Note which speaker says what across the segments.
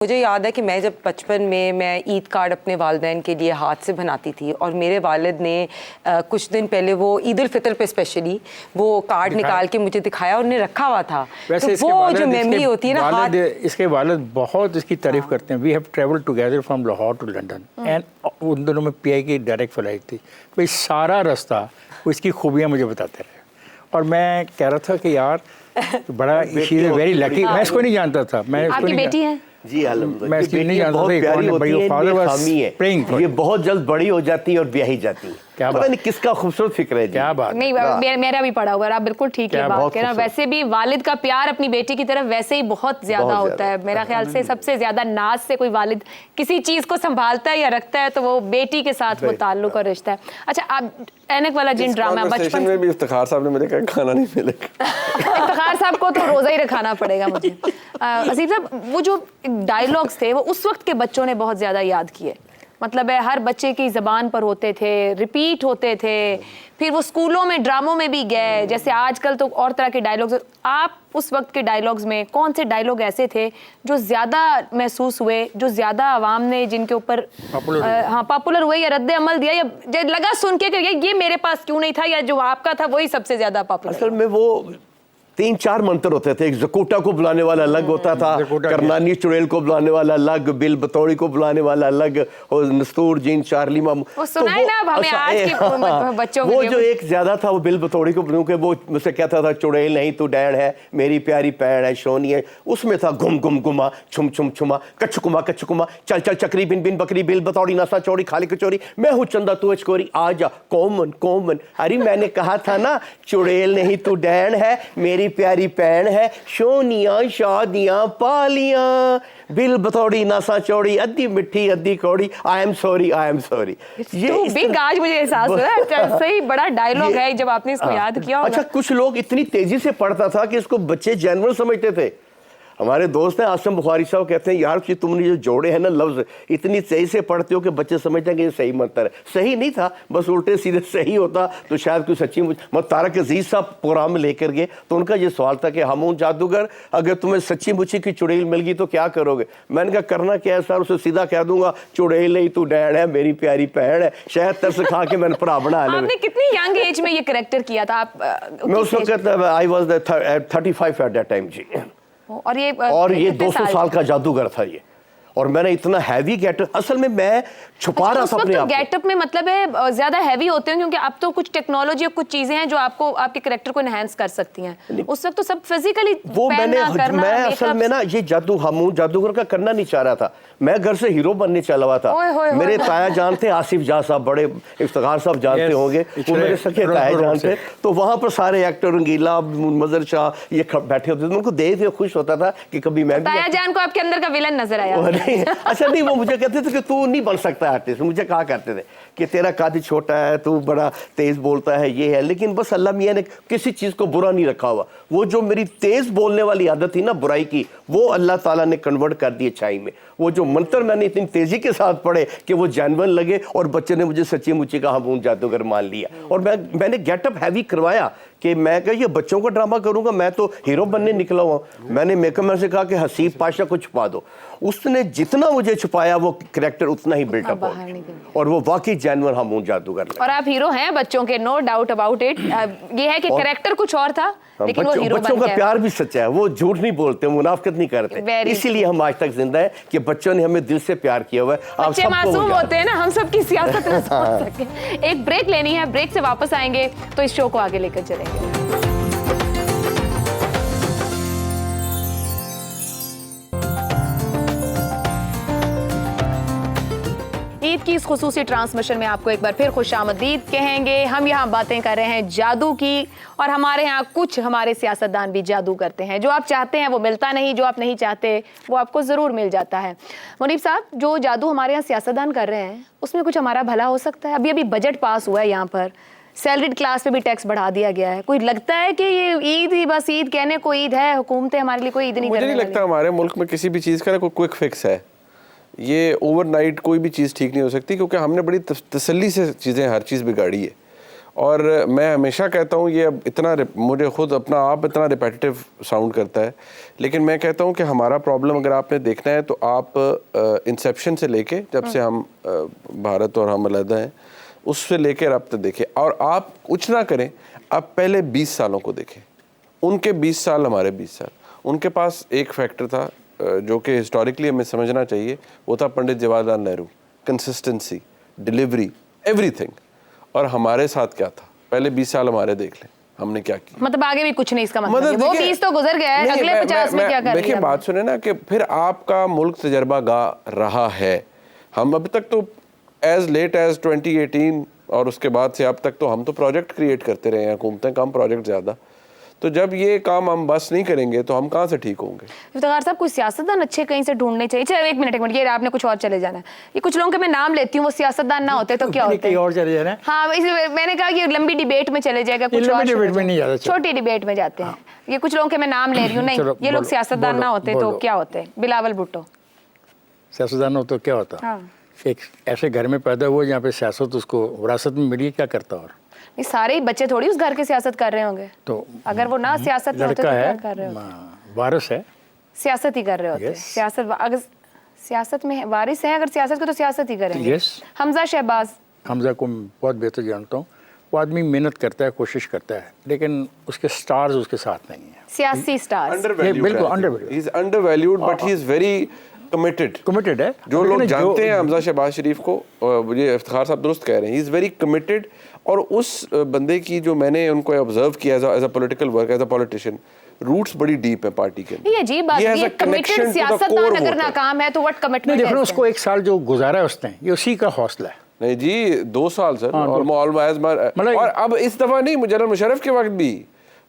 Speaker 1: मुझे याद है कि मैं जब बचपन में मैं ईद कार्ड अपने वालिदैन के लिए हाथ से बनाती थी और मेरे वालिद ने कुछ दिन पहले वो ईद उल फितर पे स्पेशली वो कार्ड निकाल के मुझे दिखाया और उन्हें रखा हुआ था। तो वो जो मेमोरी होती है ना, हाथ
Speaker 2: इसके वालिद बहुत इसकी तारीफ करते हैं। We have travelled together from Lahore to London and उन दोनों में पीआई की डायरेक्ट फ्लाइट थी। भाई सारा रास्ता वो इसकी खूबियाँ मुझे बताते रहे और मैं कह रहा था कि यार बड़ा शी इज़ वेरी लकी। मैं इसको नहीं जानता था। मैं
Speaker 3: आपकी बेटी है
Speaker 4: जी अल्हम्दुलिल्लाह।
Speaker 2: मैं इसकी नहीं जानता
Speaker 4: बहुत
Speaker 2: था।
Speaker 4: प्यारी होती है, ये बहुत जल्द बड़ी हो जाती है और ब्याही जाती है। पता नहीं किसका खूबसूरत फिक्र है।
Speaker 2: क्या बात
Speaker 3: नहीं, मेरा भी पड़ा हुआ है। आप बिल्कुल ठीक है बात कह रहे हैं। वैसे भी वालिद का प्यार अपनी बेटी की तरफ वैसे ही बहुत ज्यादा होता है। मेरा ख्याल से सबसे ज्यादा नाज से कोई वालिद किसी चीज को संभालता है या रखता है तो वो बेटी के साथ वो ताल्लुक और रिश्ता है। अच्छा, आप ऐनक वाला जिन ड्रामा बचपन
Speaker 5: में भी इफ्तिखार साहब ने मुझे कहा खाना नहीं मिलेगा।
Speaker 3: इफ्तिखार साहब को तो रोजा ही रखाना पड़ेगा मुझे। असीफ साहब, वो जो डायलॉग्स थे वो उस वक्त के बच्चों ने बहुत ज्यादा याद किए। मतलब है हर बच्चे की ज़बान पर होते थे, रिपीट होते थे। फिर वो स्कूलों में ड्रामों में भी गए। जैसे आजकल तो और तरह के डायलॉग्स। आप उस वक्त के डायलॉग्स में कौन से डायलॉग ऐसे थे जो ज़्यादा महसूस हुए, जो ज़्यादा आवाम ने जिनके ऊपर पॉपुलर हुए या रद्द अमल दिया या लगा सुन के ये मेरे पास क्यों नहीं था, या जो आपका था वही सबसे ज़्यादा पॉपुलर?
Speaker 4: असल में वो 3-4 मंत्र होते थे। एक जकोटा को बुलाने वाला अलग होता था, करनानी चुड़ैल को बुलाने वाला अलग, बिल बतौड़ी को बुलाने वाला अलग, और नस्तूर जीन चार्ली मामू।
Speaker 3: वो सुनाए ना अब हमें आज के बच्चों के
Speaker 4: वो
Speaker 3: लिए।
Speaker 4: जो एक ज्यादा था वो बिल बतौड़ी को क्योंकि वो मुझसे कहता था चुड़ैल नहीं तू डैन है, मेरी प्यारी पैन है सोनी है। उसमें था घुम घुम घुमा, छुम छुम छुमा, कच्छकुमा कच्छकुमा, चल चल चक्री बिन बिन बकरी, बिल बतौड़ी नसा चौड़ी, खाली कचौरी, मैं हूँ चंदा तू अचकोरी, आ जा कॉमन कॉमन। अरे मैंने कहा था ना चुड़ैल नहीं तू डैन है, मेरी प्यारी पैन है, शोनिया शादियां पालियां, बिल बतौड़ी नासा चौड़ी, अद्धी मिठी अद्धी कौड़ी, I am sorry I am sorry.
Speaker 3: ये बिग आज मुझे एहसास हो रहा है। सही बड़ा डायलॉग है जब आपने इसको याद किया।
Speaker 4: अच्छा, कुछ लोग इतनी तेजी से पढ़ता था कि इसको बच्चे जानवर समझते थे। हमारे दोस्त हैं आसिम बुखारी साहब, कहते हैं यार कि तुमने जो जोड़े हैं ना लफ्ज़, इतनी तेज़ी से पढ़ते हो कि बच्चे समझते हैं कि ये सही मंत्र है। सही नहीं था, बस उल्टे सीधे सही होता तो शायद कोई सच्ची तारक अजीज साहब प्रोग्राम में लेकर गए तो उनका ये सवाल था कि हमून जादूगर अगर तुम्हें सच्ची मुच्ची की चुड़ैल मिल गई तो क्या करोगे? मैंने कहा करना क्या है सर, उसे सीधा कह दूंगा चुड़ैल नहीं तू डैन है, मेरी प्यारी पैन है। शायद तरस खा के मैंने भरा बना लिया।
Speaker 3: आपने कितनी यंग एज में ये कैरेक्टर किया था? आप
Speaker 4: मैं उस वक्त I was 35 at that time ji.
Speaker 3: और ये
Speaker 4: 200 साल का जादूगर था ये। और मैंने इतना हैवी गेटअप, असल में मैं छुपा रहा था अपने आप को।
Speaker 3: गेटअप में मतलब है ज्यादा हैवी होते हैं क्योंकि अब तो कुछ टेक्नोलॉजी और कुछ चीजें हैं जो आपको आपके कैरेक्टर को एनहांस कर सकती हैं। उस वक्त तो सब फिजिकली
Speaker 4: वो मैं असल में ना ये जादूगर का करना नहीं चाह रहा था। मैं घर से हीरो बनने चला हुआ था। मेरे ताया जान थे आसिफ जा साहब, बड़े इफ्तिखार साहब जानते होंगे, वो मेरे सखे ताया जान थे। तो वहां पर सारे एक्टर रंगीला, मजर शाह ये बैठे होते थे। उनको देख के खुश होता था कि कभी मैं
Speaker 3: ताया जान को आपके अंदर का विलन नजर आया।
Speaker 4: अच्छा नहीं, वो मुझे कहते थे कि तू नहीं बन सकता आर्टिस्ट। मुझे कहा करते थे कि तेरा काद छोटा है, तू बड़ा तेज बोलता है, ये है। लेकिन बस अल्लाह मियां ने किसी चीज को बुरा नहीं रखा हुआ। वो जो मेरी तेज बोलने वाली आदत थी ना बुराई की, वो अल्लाह ताला ने कन्वर्ट कर दी अच्छाई में। वो जो मंत्र मैंने इतनी तेजी के साथ पढ़े कि वो जेन्युइन लगे और बच्चे ने मुझे सच्ची मुच्ची का हमून जादूगर मान लिया। और मैंने गेटअप हैवी करवाया कि मैं कहा ये बच्चों का ड्रामा करूंगा, मैं तो हीरो बनने निकला हुआ। मैंने मेकअप मैन से कहा कि हसीब पाशा को छुपा दो। उसने जितना मुझे छुपाया वो कैरेक्टर उतना ही बिल्टअप हो और वो वाकई जेन्युइन हमून जादूगर।
Speaker 3: और आप हीरो हैं बच्चों के, नो डाउट अबाउट इट। ये है कि कैरेक्टर कुछ और था लेकिन वो हीरो
Speaker 4: बच्चों का प्यार भी सच्चा है। वो झूठ नहीं बोलते, मुनाफिकत नहीं करते, इसीलिए हम आज तक जिंदा है कि बच्चों ने हमें दिल से प्यार किया हुआ है। आप
Speaker 3: बच्चे मासूम होते हैं ना, हम सब की सियासत में समझ सके। एक ब्रेक लेनी है, ब्रेक से वापस आएंगे तो इस शो को आगे लेकर चलेंगे। ईद की इस खुसूसी ट्रांसमिशन में आपको एक बार फिर खुशामदीद कहेंगे। हम यहाँ बातें कर रहे हैं जादू की और हमारे यहाँ कुछ हमारे सियासतदान भी जादू करते हैं। जो आप चाहते हैं वो मिलता नहीं, जो आप नहीं चाहते वो आपको ज़रूर मिल जाता है। मुनीब साहब, जो जादू हमारे यहाँ सियासतदान कर रहे हैं उसमें कुछ हमारा भला हो सकता है? अभी बजट पास हुआ है, यहाँ पर सैलरीड क्लास पे भी टैक्स बढ़ा दिया गया है। कोई लगता है कि ये ईद ही बस ईद कहने को ईद है, हुकूमतें हमारे लिए कोई ईद नहीं?
Speaker 5: मुझे नहीं लगता हमारे मुल्क में किसी भी चीज़ का कोई क्विक फिक्स है। ये ओवरनाइट कोई भी चीज़ ठीक नहीं हो सकती क्योंकि हमने बड़ी तसल्ली से चीज़ें हर चीज़ बिगाड़ी है और मैं हमेशा कहता हूँ ये अब इतना मुझे खुद अपना आप इतना रिपीटेटिव साउंड करता है, लेकिन मैं कहता हूँ कि हमारा प्रॉब्लम अगर आपने देखना है तो आप इंसेप्शन से लेके जब से हम भारत और हम अलग हैं उससे लेके अब तक देखें, और आप कुछ ना करें, आप पहले 20 सालों को देखें, उनके 20 साल हमारे 20 साल। उनके पास एक फैक्टर था जो कि हिस्टोरिकली हमें समझना चाहिए, वो था Pandit Jawaharlal Nehru, consistency, delivery, everything. और हमारे साथ क्या था, पहले 20 साल हमारे देख लें हमने क्या किया।
Speaker 3: मतलब आगे भी कुछ नहीं, इसका मतलब वो
Speaker 5: देखिए-
Speaker 3: 20 तो गुजर गया है,
Speaker 5: नहीं,
Speaker 3: अगले 50 में क्या कर
Speaker 5: देखिए
Speaker 3: लिया?
Speaker 5: बात सुने ना कि फिर आपका मुल्क तजर्बा गा रहा है। हम अभी तक तो एज लेट एज 2018 और उसके बाद से अब तक तो हम तो प्रोजेक्ट क्रिएट करते रहे हैं, हुकूमतें कम प्रोजेक्ट ज़्यादा। तो जब ये काम हम बस नहीं करेंगे तो हम कहाँ से ठीक होंगे?
Speaker 3: इफ्तिखार साहब, कोई सियासतदान अच्छे कहीं से ढूंढने चाहिए। चलो एक मिनट, ये आपने कुछ और चले जाना है। ये कुछ लोगों के मैं नाम लेती हूँ, वो सियासतदान ना होते तो क्या होते?
Speaker 2: कहीं और चले जाना है।
Speaker 3: हाँ, इसलिए मैंने कहा कि लंबी डिबेट में चले जाएगा, कुछ और
Speaker 2: लंबी डिबेट में नहीं जाता, चलो।
Speaker 3: छोटी डिबेट में जाते हैं। ये कुछ लोगों के मैं नाम ले रही हूँ, नहीं
Speaker 2: चलो,
Speaker 3: ये लोग
Speaker 2: बोलो,
Speaker 3: सियासतदान ना होते तो
Speaker 2: बोलो।
Speaker 3: क्या होते? बिलावल भुट्टो।
Speaker 2: सियासतदान हो तो क्या होता?
Speaker 3: हाँ।
Speaker 2: एक ऐसे घर में पैदा हुआ जहाँ पे सियासत उसको विरासत में मिली, क्या करता? और
Speaker 3: ये सारे ही बच्चे थोड़ी उस घर के सियासत कर रहे होंगे।
Speaker 2: तो
Speaker 3: अगर वो ना सियासत में होते तो
Speaker 2: लड़का
Speaker 3: क्या
Speaker 2: है,
Speaker 3: कर रहे होते?
Speaker 2: वारिस है,
Speaker 3: सियासत ही कर रहे होते।
Speaker 2: Yes.
Speaker 3: सियासत अगर सियासत में वारिस है, अगर सियासत को तो सियासत ही करेंगे।
Speaker 2: Yes.
Speaker 3: हमजा शहबाज।
Speaker 2: हमजा को बहुत बेहतर जानता हूँ। वो आदमी मेहनत करता है, कोशिश करता है, लेकिन उसके स्टार्स उसके साथ नहीं है।
Speaker 3: सियासी स्टार।
Speaker 2: बिल्कुल undervalued।
Speaker 5: He is undervalued but he is very committed.
Speaker 2: Committed है।
Speaker 5: जो लोग
Speaker 2: लेकिन
Speaker 5: जानते हैं हमजा शहबाज शरीफ को, मुझे इफ्तिखार साहब दुरुस्त कह रहे हैं, ही इज़ वेरी कमिटेड। और उस बंदे की जो मैंने उनको ऑब्जर्व किया as a political work, as a politician, roots बड़ी डीप है पार्टी के।
Speaker 3: ये अजीब बात है, ये कमिटेड सियासतदान अगर नाकाम है तो व्हाट
Speaker 2: नहीं,
Speaker 3: कमिटमेंट
Speaker 2: देखो ना,
Speaker 3: है?
Speaker 2: उसको एक साल जो गुजारा है उसने, ये उसी का हौसला है।
Speaker 5: नहीं जी, 2 साल सर,
Speaker 2: मतलब-
Speaker 5: और अब इस दफा नहीं, जनरल मुशर्रफ के वक्त भी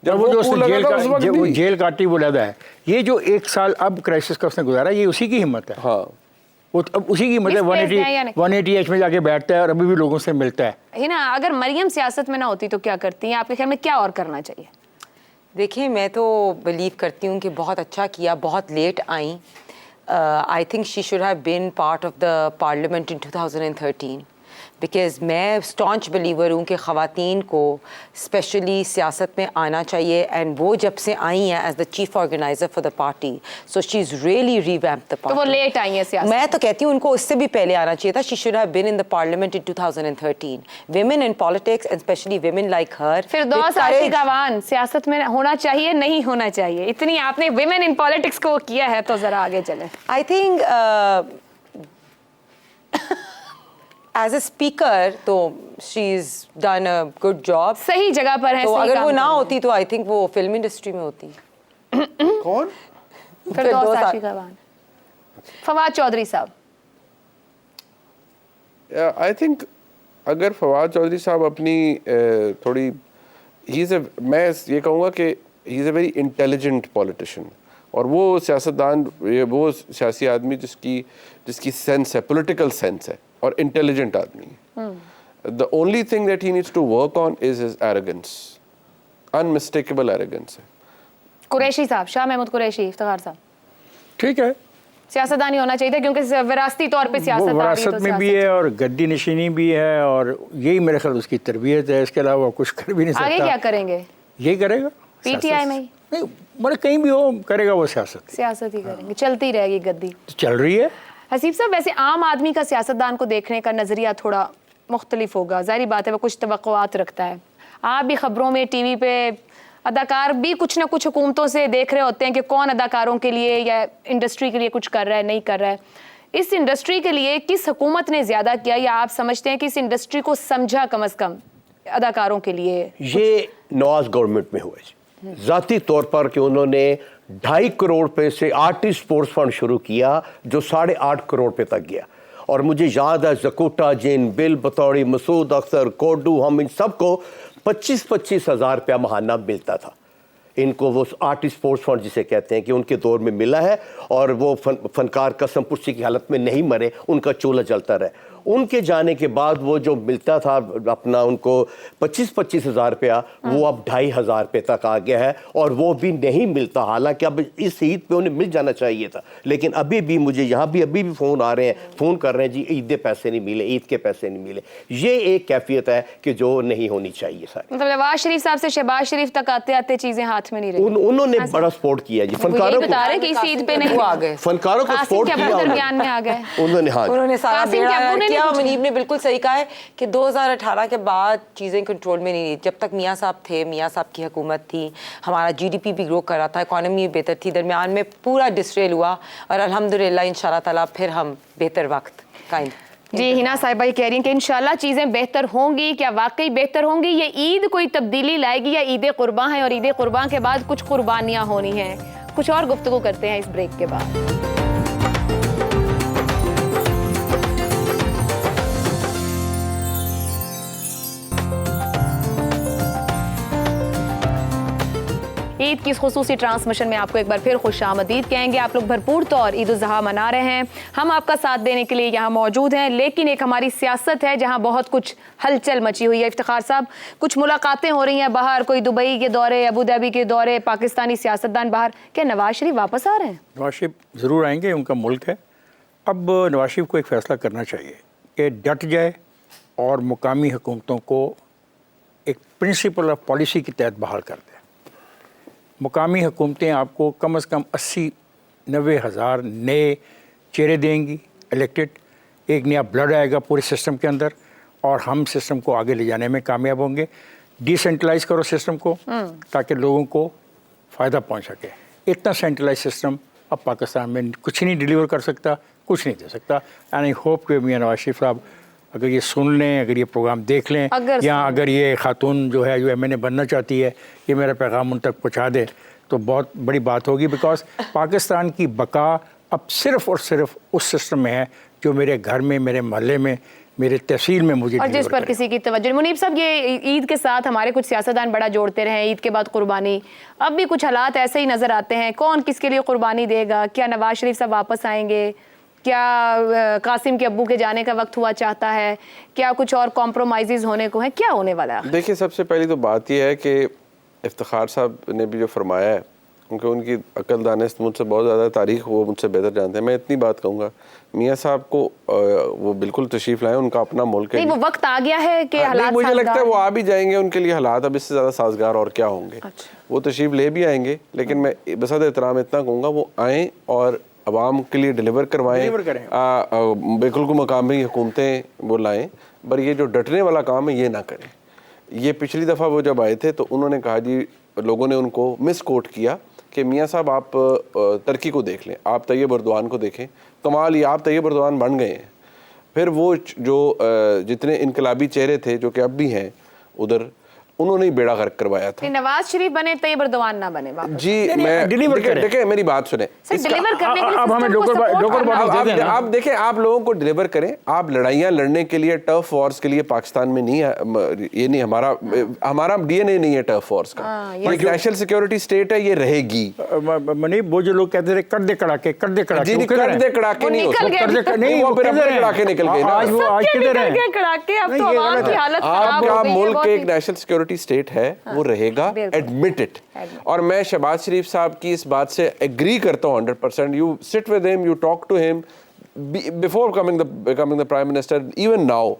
Speaker 5: जब
Speaker 2: वो जो
Speaker 5: coup
Speaker 2: उसने
Speaker 5: लगा था, उस वक्त
Speaker 2: वो
Speaker 5: भी।
Speaker 2: जेल काटी वो लगा है, ये जो एक साल अब क्राइसिस का उसने गुजारा, ये उसी की हिम्मत है।
Speaker 5: हाँ,
Speaker 2: वो अब उसी की हिम्मत है।
Speaker 3: Misplaced है या नहीं?
Speaker 2: 180 में जाके बैठता है और अभी भी लोगों से मिलता है।
Speaker 3: है ना, अगर मरियम सियासत में ना होती तो क्या करती हैं? आपके ख्याल में क्या और करना चाहिए?
Speaker 1: देखिए, मैं तो बिलीव करती हूँ कि बहुत अच्छा किया, बहुत लेट आई। I think she should have been part of the parliament in 2013, because मैं स्टॉन्च बिलीवर हूँ कि ख़वातीन को स्पेशली सियासत में आना चाहिए, एंड वो जब से आई हैं as the chief organiser for the party, so she is really revamp the
Speaker 3: तो वो
Speaker 1: पार्टी।
Speaker 3: लेट आई हैं सियासत।
Speaker 1: मैं तो कहती हूँ उनको उससे भी पहले आना चाहिए था। She should have been in the parliament in 2013। Women in politics and specially women like her,
Speaker 3: Firdous Ashiq Awan सियासत में होना चाहिए, नहीं होना चाहिए? इतनी आपने विमेन इन पॉलिटिक्स को किया है तो जरा आगे चले।
Speaker 1: I think as a speaker तो she is done a good job.
Speaker 3: सही जगह पर है,
Speaker 1: तो
Speaker 3: सही
Speaker 1: अगर
Speaker 3: काम
Speaker 1: वो ना
Speaker 3: कर रहे हैं।
Speaker 1: होती तो आई थिंक वो फिल्म इंडस्ट्री में होती।
Speaker 5: कौन?
Speaker 3: फिरदौस आशिक अवान। फवाद चौधरी साहब।
Speaker 5: आई थिंक अगर फवाद चौधरी साहब अपनी थोड़ी मैं ये कहूँगा कि he is a very intelligent politician, और वो सियासतदान, वो सियासी आदमी जिसकी सेंस है, पॉलिटिकल सेंस है, और इंटेलिजेंट आदमी है। The only thing that he needs to work on is his arrogance, unmistakable arrogance है।
Speaker 3: कुरैशी साहब, शाह महमूद कुरैशी, इफ्तिखार साहब।
Speaker 2: ठीक है,
Speaker 3: सियासतदान ही होना चाहिए था क्योंकि विरासती तौर पे
Speaker 2: वो
Speaker 3: सियासत आ रही है
Speaker 2: विरासत
Speaker 3: तो
Speaker 2: में भी
Speaker 3: सियासत।
Speaker 2: है और गद्दी नशीनी भी है, और यही मेरे ख्याल उसकी तरबियत है। इसके अलावा कुछ कर भी नहीं सकता।
Speaker 3: आगे क्या करेंगे?
Speaker 2: यही करेगा
Speaker 3: पीटीआई में ही?
Speaker 2: नहीं, मतलब कहीं भी हो करेगा वो सियासत।
Speaker 3: सियासत ही करेंगे, चलती रहेगी गद्दी।
Speaker 2: तो चल रही है।
Speaker 3: हसीब साहब, वैसे आम आदमी का सियासतदान को देखने का नज़रिया थोड़ा मुख्तलिफ होगा, ज़ाहिर बात है, वो कुछ तवक्कुआत रखता है। आप भी खबरों में, टीवी पे, अदाकार भी कुछ ना कुछ हुकूमतों से देख रहे होते हैं कि कौन अदाकारों के लिए या इंडस्ट्री के लिए कुछ कर रहा है, नहीं कर रहा है। इस इंडस्ट्री के लिए किस हुकूमत ने ज़्यादा किया, या आप समझते हैं कि इस इंडस्ट्री को समझा कम अज़ कम अदाकारों के लिए?
Speaker 4: ये नवाज गवर्नमेंट में हुआ है ज़ाती तौर पर कि उन्होंने 2.5 करोड़ पे से आर्टिस्ट स्पोर्ट्स फंड शुरू किया जो 8.5 करोड़ पे तक गया। और मुझे याद है जकोटा जिन, बिल बतौड़ी, मसूद अख्तर, कोडू, हम इन सबको 25-25 हज़ार रुपया महाना मिलता था। इनको वो आर्टिस्ट स्पोर्ट्स फंड जिसे कहते हैं कि उनके दौर में मिला है, और वो फनकार कसम पुर्सी की हालत में नहीं मरे, उनका चूल्हा जलता रहे। उनके जाने के बाद वो जो मिलता था अपना उनको 25-25 हज़ार रुपया, वो अब 2,500 रुपये तक आ गया है, और वो भी नहीं मिलता। हालांकि अब इस ईद पे उन्हें मिल जाना चाहिए था, लेकिन अभी भी मुझे यहाँ भी अभी भी फ़ोन आ रहे हैं, फ़ोन कर रहे हैं, जी ईद के पैसे नहीं मिले, ईद के पैसे नहीं मिले। ये एक कैफियत है कि जो नहीं होनी चाहिए सारी।
Speaker 3: मतलब नवाज शरीफ साहब से शहबाज शरीफ तक आते आते चीजें हाथ में नहीं रही।
Speaker 4: उन्होंने बड़ा सपोर्ट किया जी,
Speaker 3: वो यही
Speaker 4: फनकारों
Speaker 3: बता रहे
Speaker 4: को,
Speaker 3: कि इस ईद पे नहीं
Speaker 1: आ गए,
Speaker 4: फनकारों को सपोर्ट किया
Speaker 3: दरमियान में आ गए
Speaker 4: उन्होंने। हाँ,
Speaker 1: उन्होंने सारा
Speaker 3: कासिम के
Speaker 1: बेड़ा
Speaker 3: अब्बू ने
Speaker 1: किया।
Speaker 3: नहीं
Speaker 1: मुनीब ने बिल्कुल सही कहा है कि 2018 के बाद चीज़ें कंट्रोल में नहीं रही। जब तक मियाँ साहब थे, मियाँ साहब की हुकूमत थी, हमारा GDP भी ग्रो कर रहा था, इकॉनमी बेहतर थी, दरमियान में पूरा डिस्ट्रेल हुआ, और अल्हम्दुलिल्लाह इंशाल्लाह ताला फिर हम बेहतर वक्त कायम।
Speaker 3: जी हिना साहिबा ये कह रही हैं कि इंशाल्लाह चीज़ें बेहतर होंगी। क्या वाकई बेहतर होंगी? ये ईद कोई तब्दीली लाएगी या ईद कुर्बान है और ईद कुर्बान के बाद कुछ कुर्बानियाँ होनी हैं? कुछ और गुफ्तगू करते हैं इस ब्रेक के बाद। ईद की इस खुसूसी ट्रांसमिशन में आपको एक बार फिर खुशामदीद कहेंगे। आप लोग भरपूर तौर ईद उल ज़ुहा मना रहे हैं, हम आपका साथ देने के लिए यहाँ मौजूद हैं, लेकिन एक हमारी सियासत है जहाँ बहुत कुछ हलचल मची हुई है। इफ्तिखार साहब, कुछ मुलाकातें हो रही हैं बाहर, कोई दुबई के दौरे, अबू धाबी के दौरे, पाकिस्तानी सियासतदान बाहर, क्या नवाज शरीफ वापस आ रहे हैं?
Speaker 2: नवाज शरीफ ज़रूर आएंगे, उनका मुल्क है। अब नवाज शरीफ को एक फ़ैसला करना चाहिए कि डट जाए और मुकामी हुकूमतों को एक प्रिंसिपल ऑफ पॉलिसी के तहत बहाल कर दे। मुकामी हुकूमतें आपको कम से कम 80-90 हज़ार नए चेहरे देंगी इलेक्टेड, एक नया ब्लड आएगा पूरे सिस्टम के अंदर, और हम सिस्टम को आगे ले जाने में कामयाब होंगे। डिसेंट्रलाइज करो सिस्टम को ताकि लोगों को फ़ायदा पहुंच सके। इतना सेंट्रलाइज सिस्टम अब पाकिस्तान में कुछ नहीं डिलीवर कर सकता, कुछ नहीं दे सकता। एंड आई होप कि मियां नवाज शरीफ साहब अगर ये सुन लें, अगर ये प्रोग्राम देख लें, या अगर ये खातून जो है जो MNA बनना चाहती है, ये मेरा पैगाम उन तक पहुँचा दे तो बहुत बड़ी बात होगी। बिकॉज पाकिस्तान की बका अब सिर्फ़ और सिर्फ उस सिस्टम में है जो मेरे घर में, मेरे मोहल्ले में, मेरे तहसील में मुझे
Speaker 3: और जिस पर किसी की तवज्जो। मुनीब साहब, ये ईद के साथ हमारे कुछ सियासतदान बड़ा जोड़ते रहे, ईद के बाद कुर्बानी, अब भी कुछ हालात ऐसे ही नज़र आते हैं। कौन किसके लिए कुर्बानी देगा? क्या नवाज शरीफ साहब वापस आएंगे? क्या कासिम के अब्बू के जाने का वक्त हुआ चाहता है? क्या कुछ और कॉम्प्रोमाइज़ होने को है? क्या होने वाला है?
Speaker 5: देखिए, सबसे पहली तो बात यह है कि इफ्तिखार साहब ने भी जो फरमाया है, क्योंकि उनकी अकल दानिश मुझसे बहुत ज़्यादा, तारीख वो मुझसे बेहतर जानते हैं। मैं इतनी बात कहूँगा, मियाँ साहब को वो बिल्कुल तशरीफ़ लाएं, उनका अपना मुल्क है।
Speaker 3: नहीं, वो वक्त आ गया है कि हालात
Speaker 5: मुझे लगता है वो आ भी जाएंगे, उनके लिए हालात अब इससे ज़्यादा साजगार और क्या होंगे।
Speaker 3: अच्छा।
Speaker 5: वो तशरीफ़ ले भी आएंगे, लेकिन मैं बसद एहतराम इतना कहूँगा, वो आएँ और अवाम के लिए डिलीवर करवाएँ, बिल्कुल को मकामी हुकूमतें वो लाएँ, पर ये जो डटने वाला काम है ये ना करें। ये पिछली दफ़ा वो जब आए थे तो उन्होंने कहा जी, लोगों ने उनको मिस कोट किया कि मियाँ साहब आप तुर्की को देख लें, आप तैयब अर्दवान को देखें, कमाल ये आप तैयब अर्दवान बन गए हैं। फिर वो जो जितने इनकलाबी चेहरे थे जो कि अब भी हैं उधर, उन्होंने ही बेड़ा गर्क करवाया था।
Speaker 3: नवाज शरीफ बने, तैयब अर्दवान ना बने वापस।
Speaker 5: जी मैं देखिए मेरी बात सुने,
Speaker 3: डिलीवर करने के लिए
Speaker 2: अब हमें
Speaker 5: आप देखें, आप लोगों को डिलीवर करें। आप लड़ाइयाँ लड़ने के लिए, टर्फ वॉर्स के लिए पाकिस्तान में नहीं है, ये नहीं हमारा DNA नहीं है टर्फ वॉर्स का। एक नेशनल सिक्योरिटी स्टेट है, ये रहेगी।
Speaker 2: मनी वो जो लोग कहते थे कर दे कड़ाके, कर दे कड़ाके,
Speaker 5: जी कर दे कड़ाके नहीं हो सकते, नहीं वो फिर अपने कड़ाके निकल गए ना।
Speaker 2: आज वो आज किधर है
Speaker 3: कड़ाके? अब तो आवाम की हालत खराब हो
Speaker 5: आपका
Speaker 3: गई है।
Speaker 5: मुल्क एक नेशनल सिक्योरिटी स्टेट है, वो रहेगा, एडमिट इट। और मैं शहबाज शरीफ साहब की इस बात से एग्री करता हूँ 100%। You sit with him, you talk to him before becoming the prime minister, even now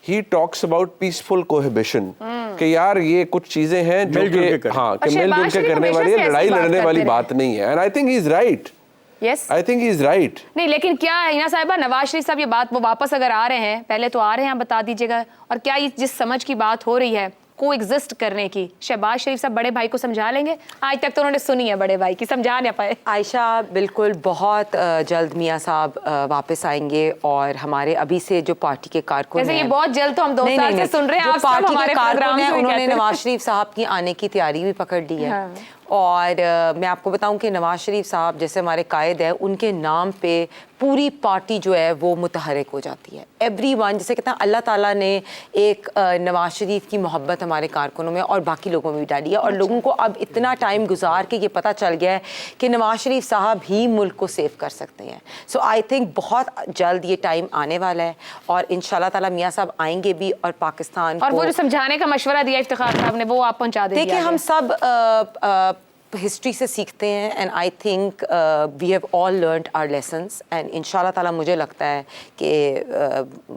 Speaker 5: he talks about peaceful cohabitation कि यार ये कुछ चीजें हैं जो कि हाँ कि मिलजुल के करने वाली, लड़ाई लड़ने वाली बात नहीं है। And I think he is right.
Speaker 3: Yes.
Speaker 5: I think he is right.
Speaker 3: नहीं, लेकिन क्या हिना साहिबा, नवाज शरीफ साहब ये बात, वो वापस अगर आ रहे हैं, पहले तो आ रहे हैं, बता दीजिएगा, और क्या ये जिस समझ की बात हो रही है को एग्जिस्ट करने की, शहबाज शरीफ साहब बड़े भाई को समझा लेंगे? आज तक तो उन्होंने सुनी है बड़े भाई की, समझा नहीं पाए।
Speaker 1: आयशा, बिल्कुल बहुत जल्द मियाँ साहब वापस आएंगे, और हमारे अभी से जो पार्टी के कारकुन
Speaker 3: हैं, ये बहुत जल्द तो हम 2 साल से सुन रहे हैं, आप
Speaker 1: पार्टी के
Speaker 3: हमारे
Speaker 1: कारकुन हैं, उन्होंने
Speaker 3: प्रोग्राम
Speaker 1: नवाज शरीफ साहब की आने की तैयारी भी पकड़ ली है। और मैं आपको बताऊं कि नवाज शरीफ साहब जैसे हमारे कायद है, उनके नाम पे पूरी पार्टी जो है वो मुतहरिक हो जाती है। एवरीवन, जैसे कहते हैं अल्लाह ताला ने एक नवाज शरीफ की मोहब्बत हमारे कारकुनों में और बाकी लोगों में भी डाली है, और लोगों को अब इतना टाइम गुजार के ये पता चल गया है कि नवाज शरीफ साहब ही मुल्क को सेव कर सकते हैं। सो आई थिंक बहुत जल्द ये टाइम आने वाला है और इंशाल्लाह ताला मियाँ साहब आएंगे भी और पाकिस्तान
Speaker 3: और
Speaker 1: को
Speaker 3: वो जो समझाने का मशवरा दिया इफ्तिखार साहब ने, वो आप पहुंचा दीजिए।
Speaker 1: देखिए, हम सब हिस्ट्री से सीखते हैं, and I think we have all learned our lessons, and इंशाल्लाह ताला मुझे लगता है कि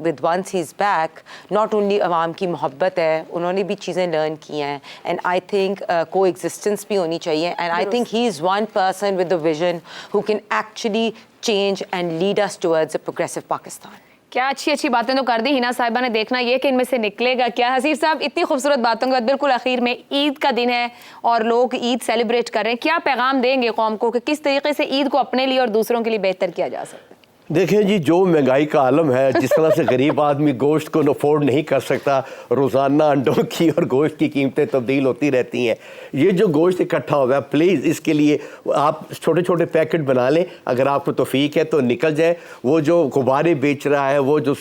Speaker 1: with once he is back, not only अवाम की मोहब्बत है, उन्होंने भी चीज़ें लर्न की हैं, एंड आई थिंक को एग्जिस्टेंस भी होनी चाहिए, and I think he is one person with the vision who can actually change and lead us towards a progressive Pakistan.
Speaker 3: क्या अच्छी अच्छी बातें तो कर दी हिना साहिबा ने, देखना ये कि इनमें से निकलेगा क्या। हसीब साहब, इतनी खूबसूरत बातों के बाद बिल्कुल आखिर में ईद का दिन है और लोग ईद सेलिब्रेट कर रहे हैं, क्या पैगाम देंगे कौम को कि किस तरीके से ईद को अपने लिए और दूसरों के लिए बेहतर किया जा सकता है?
Speaker 4: देखें जी, जो महंगाई का आलम है, जिस तरह से गरीब आदमी गोश्त को अफोर्ड नहीं कर सकता, रोज़ाना अंडों की और गोश्त की कीमतें तब्दील होती रहती हैं। ये जो गोश्त इकट्ठा हुआ है, प्लीज़ इसके लिए आप छोटे छोटे पैकेट बना लें, अगर आपको तौफीक है तो निकल जाए। वो जो गुब्बारे बेच रहा है, वो जो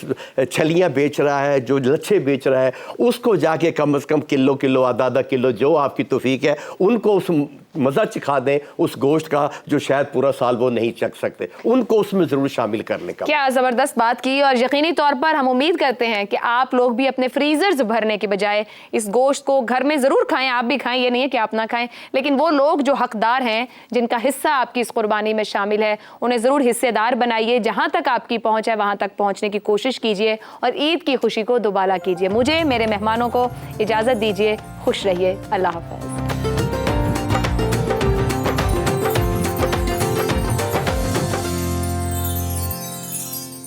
Speaker 4: छलियाँ बेच रहा है, जो लच्छे बेच रहा है, उसको जाके कम से कम किलो किलो आधा आधा किलो जो आपकी तौफीक है, उनको उस मज़ा चिखा दें उस गोश्त का जो शायद पूरा साल वो नहीं चख सकते, उनको उसमें ज़रूर शामिल करने का।
Speaker 3: क्या ज़बरदस्त बात की, और यकीनी तौर पर हम उम्मीद करते हैं कि आप लोग भी अपने फ्रीजर्स भरने के बजाय इस गोश्त को घर में ज़रूर खाएं। आप भी खाएं, ये नहीं है कि आप ना खाएं, लेकिन वो लोग जो हकदार हैं, जिनका हिस्सा आपकी इस कुर्बानी में शामिल है, उन्हें ज़रूर हिस्सेदार बनाइए। जहाँ तक आपकी पहुँच है वहाँ तक पहुँचने की कोशिश कीजिए और ईद की खुशी को दोबारा कीजिए। मुझे, मेरे मेहमानों को इजाज़त दीजिए। खुश रहिए। अल्लाह हाफ़िज़।